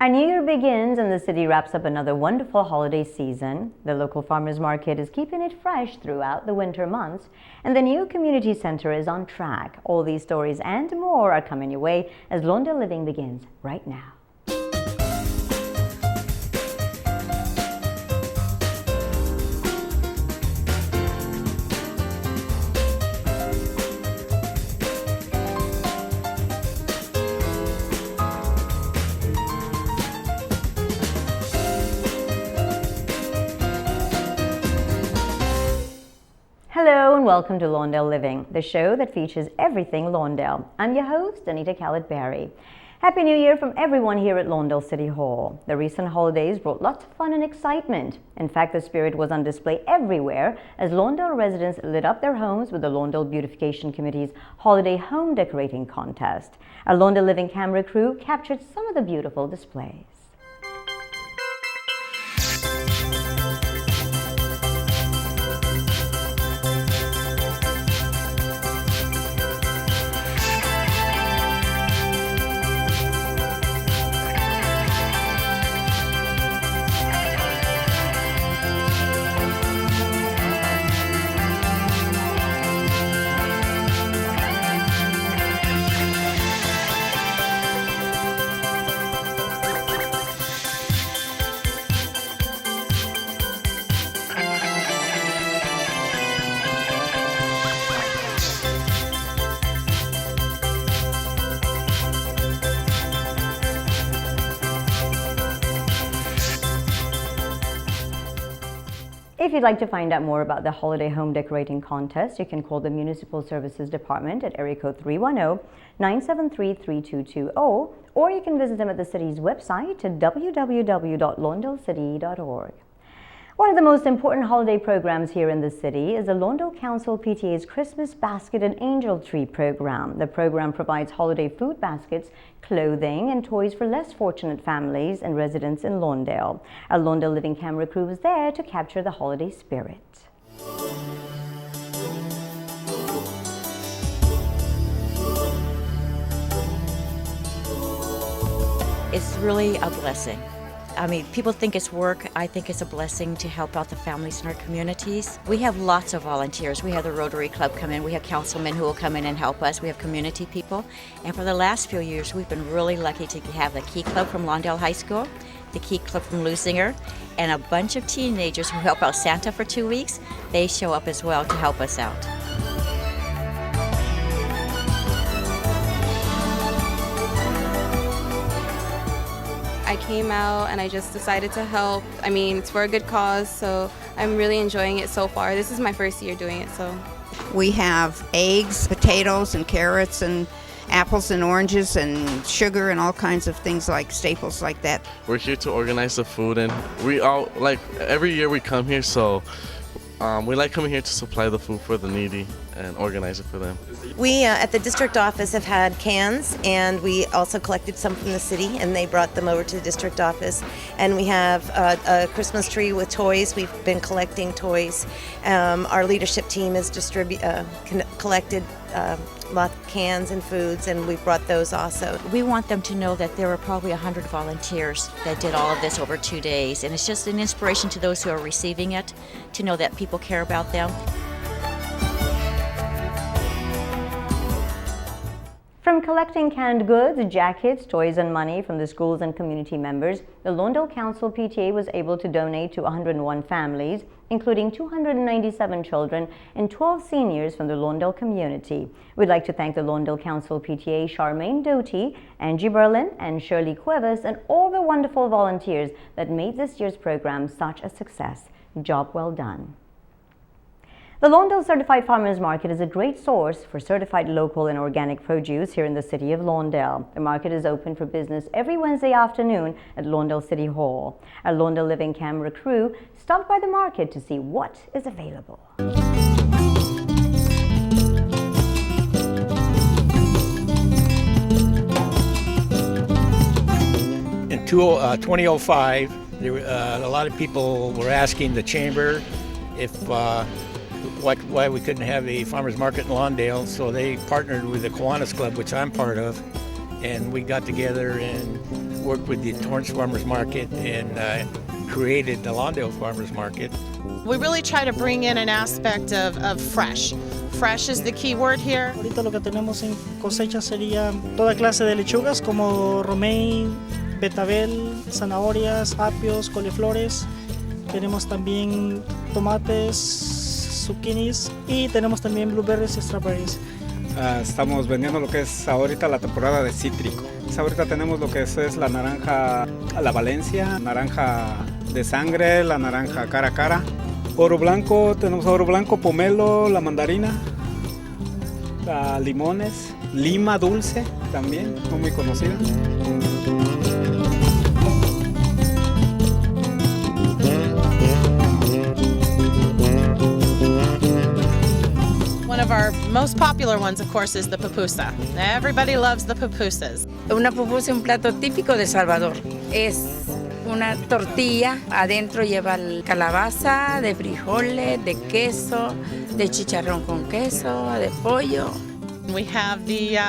A new year begins and the city wraps up another wonderful holiday season. The local farmers market is keeping it fresh throughout the winter months, and the new community center is on track. All these stories and more are coming your way as Lawndale Living begins right now. Hello and welcome to Lawndale Living, the show that features everything Lawndale. I'm your host, Anita Callett-Berry. Happy New Year from everyone here at Lawndale City Hall. The recent holidays brought lots of fun and excitement. In fact, the spirit was on display everywhere as Lawndale residents lit up their homes with the Lawndale Beautification Committee's Holiday Home Decorating Contest. Our Lawndale Living camera crew captured some of the beautiful displays. If you'd like to find out more about the Holiday Home Decorating Contest, you can call the Municipal Services Department at area code 310-973-3220, or you can visit them at the city's website at www.lawndalecity.org. One of the most important holiday programs here in the city is the Lawndale Council PTA's Christmas Basket and Angel Tree program. The program provides holiday food baskets, clothing, and toys for less fortunate families and residents in Lawndale. Our Lawndale Living camera crew was there to capture the holiday spirit. It's really a blessing. I mean, people think it's work. I think it's a blessing to help out the families in our communities. We have lots of volunteers. We have the Rotary Club come in. We have councilmen who will come in and help us. We have community people. And for the last few years, we've been really lucky to have the Key Club from Lawndale High School, the Key Club from Lusinger, and a bunch of teenagers who help out Santa for 2 weeks. They show up as well to help us out. I came out and I just decided to help. I mean, it's for a good cause, so I'm really enjoying it so far. This is my first year doing it, so. We have eggs, potatoes, and carrots, and apples and oranges, and sugar, and all kinds of things like staples like that. We're here to organize the food, and we all, like, every year we come here, so we like coming here to supply the food for the needy and organize it for them. We at the district office have had cans, and we also collected some from the city, and they brought them over to the district office. And we have a Christmas tree with toys. We've been collecting toys. Our leadership team has collected lots of cans and foods, and we brought those also. We want them to know that there were probably 100 volunteers that did all of this over 2 days. And it's just an inspiration to those who are receiving it to know that people care about them. From collecting canned goods, jackets, toys, and money from the schools and community members, the Lawndale Council PTA was able to donate to 101 families, including 297 children and 12 seniors from the Lawndale community. We'd like to thank the Lawndale Council PTA, Charmaine Doty, Angie Berlin, and Shirley Cuevas, and all the wonderful volunteers that made this year's program such a success. Job well done. The Lawndale Certified Farmers Market is a great source for certified local and organic produce here in the city of Lawndale. The market is open for business every Wednesday afternoon at Lawndale City Hall. Our Lawndale Living camera crew stopped by the market to see what is available. In 2005, a lot of people were asking the chamber if why we couldn't have a farmers market in Lawndale, so they partnered with the Kiwanis Club, which I'm part of, and we got together and worked with the Torrance Farmers Market and created the Lawndale Farmers Market. We really try to bring in an aspect of fresh. Fresh is the key word here. Ahorita lo que tenemos en cosecha sería toda clase de lechugas como romaine, betabel, zanahorias, apios, coliflores. Tenemos también tomates, zucchinis y tenemos también blueberries y strawberries. Estamos vendiendo lo que es ahorita la temporada de cítrico. Ahorita tenemos lo que es la naranja, la Valencia, naranja de sangre, la naranja cara a cara. Oro blanco, tenemos oro blanco, pomelo, la mandarina, limones, lima dulce también, no muy conocida. One of our most popular ones, of course, is the pupusa. Everybody loves the pupusas. Una pupusa es un plato típico de Salvador. Es una tortilla, adentro lleva calabaza, de frijoles, de queso, de chicharrón con queso, de pollo. We have the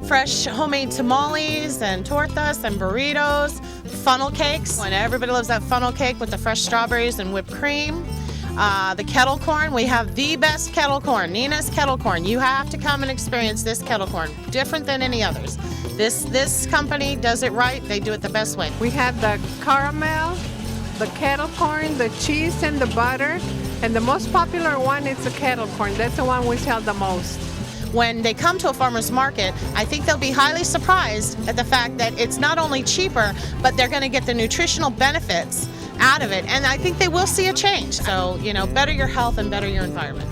fresh homemade tamales and tortas and burritos, funnel cakes. And everybody loves that funnel cake with the fresh strawberries and whipped cream. The kettle corn, we have the best kettle corn, Nina's kettle corn. You have to come and experience this kettle corn, different than any others. This company does it right, they do it the best way. We have the caramel, the kettle corn, the cheese and the butter, and the most popular one is the kettle corn. That's the one we sell the most. When they come to a farmer's market, I think they'll be highly surprised at the fact that it's not only cheaper, but they're going to get the nutritional benefits out of it. And I think they will see a change. So, better your health and better your environment.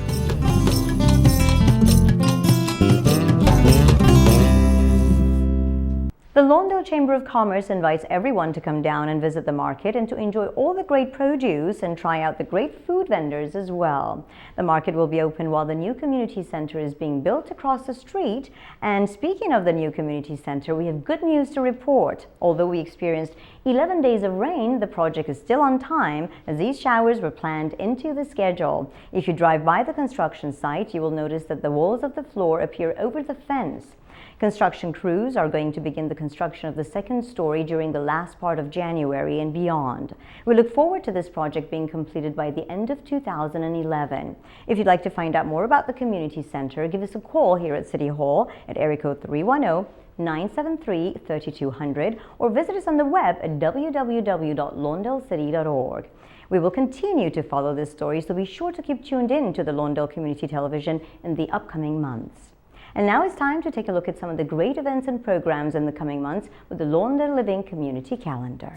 The Lawndale Chamber of Commerce invites everyone to come down and visit the market and to enjoy all the great produce and try out the great food vendors as well. The market will be open while the new community center is being built across the street. And speaking of the new community center, we have good news to report. Although we experienced 11 days of rain, the project is still on time as these showers were planned into the schedule. If you drive by the construction site, you will notice that the walls of the floor appear over the fence. Construction crews are going to begin the construction of the second story during the last part of January and beyond. We look forward to this project being completed by the end of 2011. If you'd like to find out more about the community center, give us a call here at City Hall at area code 310-973-3200 or visit us on the web at www.lawndalecity.org. We will continue to follow this story, so be sure to keep tuned in to the Lawndale Community Television in the upcoming months. And now it's time to take a look at some of the great events and programs in the coming months with the Lawndale Living Community Calendar.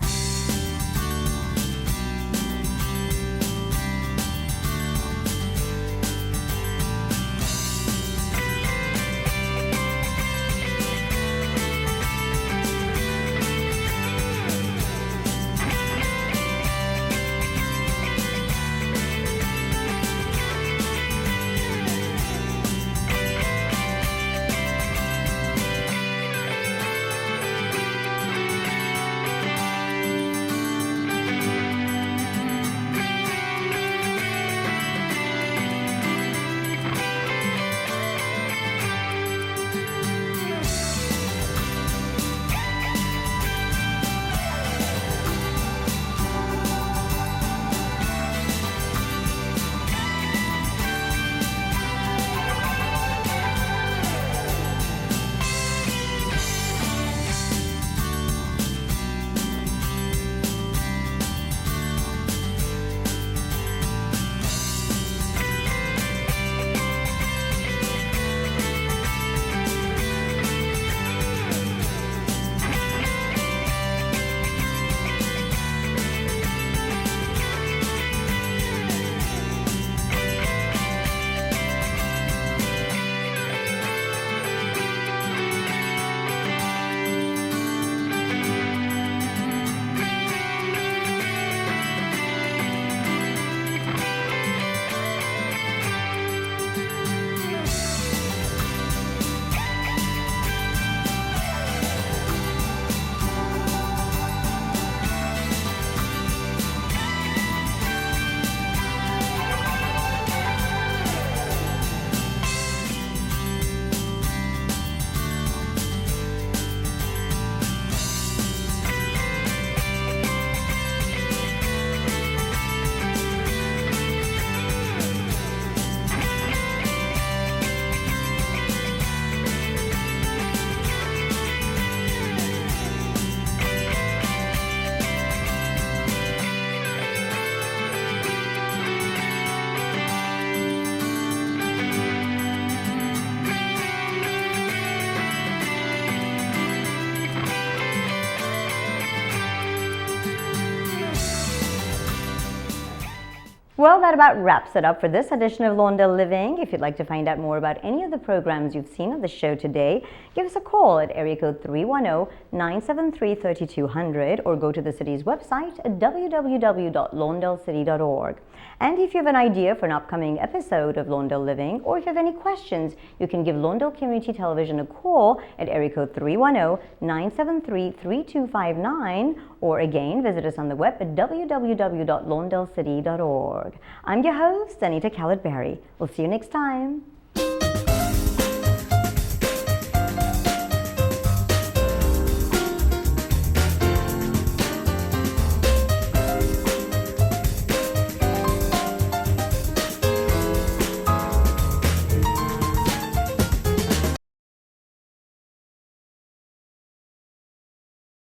Well, that about wraps it up for this edition of Lawndale Living. If you'd like to find out more about any of the programs you've seen on the show today, give us a call at area code 310-973-3200 or go to the city's website at www.lawndalecity.org. And if you have an idea for an upcoming episode of Lawndale Living, or if you have any questions, you can give Lawndale Community Television a call at area code 310-973-3259, or again, visit us on the web at www.lawndalecity.org. I'm your host, Anita Callett-Berry. We'll see you next time.